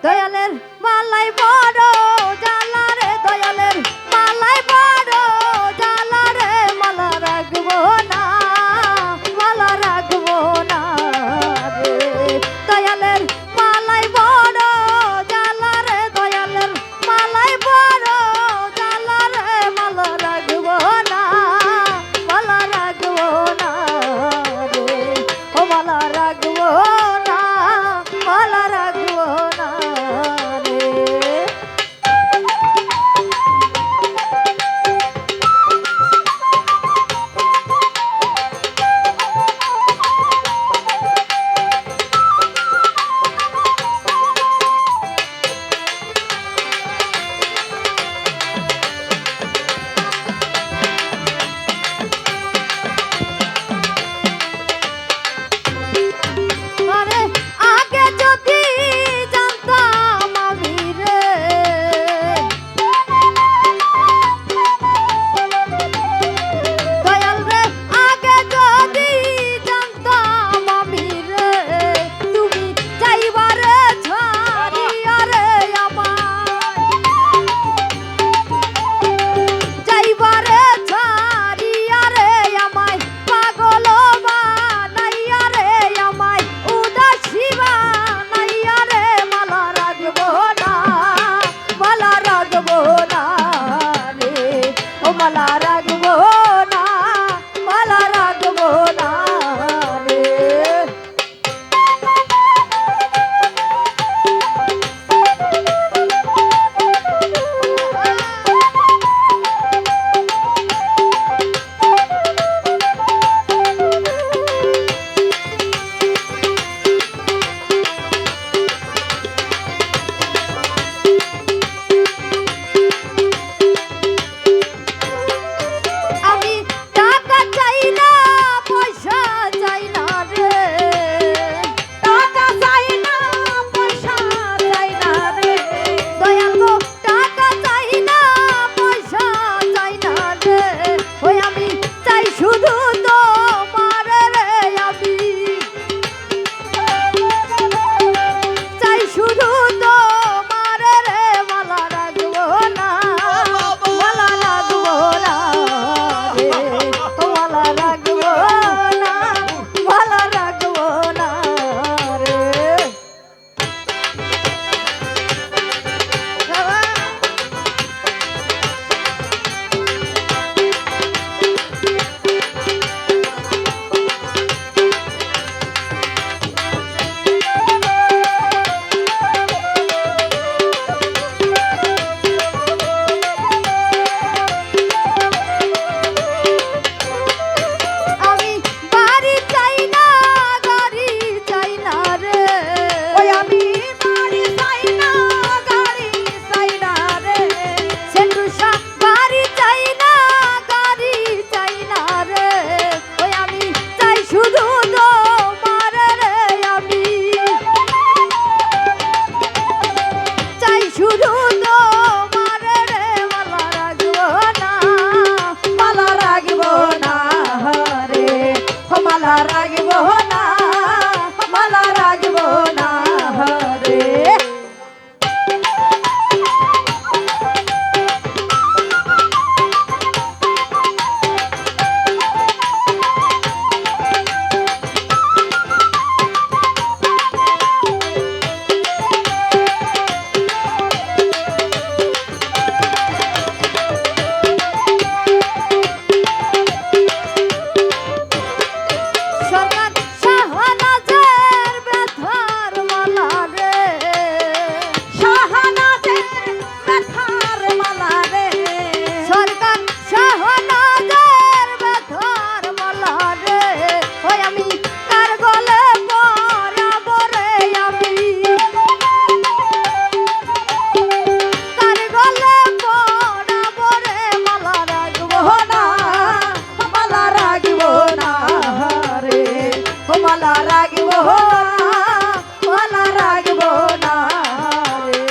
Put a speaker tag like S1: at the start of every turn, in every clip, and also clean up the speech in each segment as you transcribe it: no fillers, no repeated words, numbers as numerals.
S1: দয়ালের মালাই বড় জ্বালা রে, দয়ালের মালাই বড় জ্বালা রে, মালা রাখবো না, মালা রাখবো না রে। দয়ালের মালাই বড় জ্বালা রে, দয়ালের মালাই বড় জ্বালা রে, মালা রাখবো না, মালা রাখবো না রে। ও মালা রাখবো না, মালা রাখবো না রে। আরে আগে যদি জানতাম আমি রে, দয়াল রে আগে যদি জানতাম আমি রে, তুমি যাইবারে ছাড়িয়া রে আমায়, যাইবারে ছাড়িয়া রে আমায়, পাগল বানাইয়া রে আমায়, উদাসী বানাইয়া রে, মালা রাখবো না, মালা রাখবো না রে। ও মালা রাখবো না, মালা রাখবো না রে। আমি টাকা চাই না, পয়সা চাই না রে, টাকা চাই না, পয়সা চাই না রে, দয়াল গো টাকা চাই না, পয়সা চাই না রে। ওই আমি চাই শুধু তোমার রে, আমি চাই শুধু তোমার রে, মালা রাখবো না, মালা রাখবো না রে। ও মালা রাখবো না, মালা রাখবো না রে। আমি বাড়ি চাই না, গাড়ি চাই না রে, ওই আমি বাড়ি চাই না, গাড়ি চাই না রে, সেন্টুসা বাড়ি চাই না, গাড়ি চাই না রে, ওই আমি চাই শুধু তোমার রে, আমি চাই শুধু তোমার রে, মালা রাখবো না, মালা রাখবো না রে। ও মালা রাখবো না, মালা রাখবো না রে। সরকার শাহনাজের ব্যথার মালা রে, শাহনাজের ব্যথার মালা রে, সরকার শাহনাজের ব্যথার মালা রে, ওই আমি কার গলে পরাবো রে, আমি কার গলে পরাবো রে, মালা রাখবো না, মালা রাখবো না রে। ও মালা রাখবো না, মালা রাখবো না রে।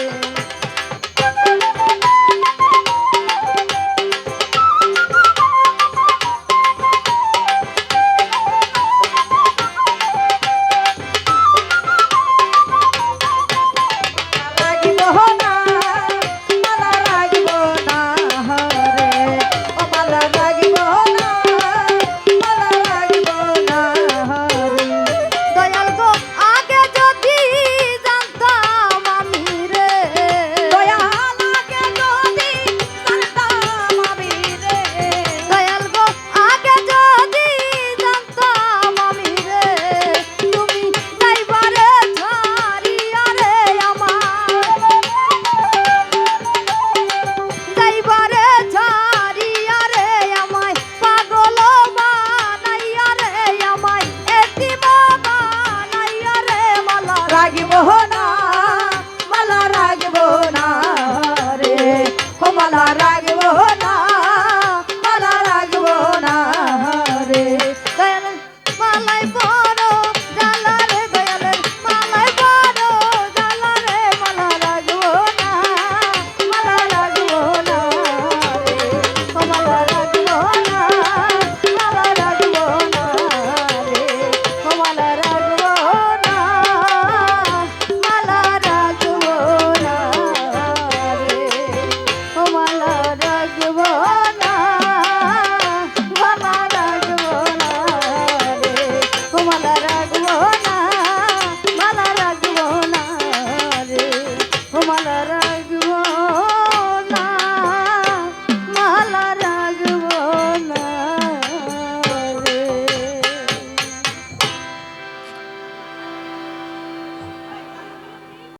S1: গলায়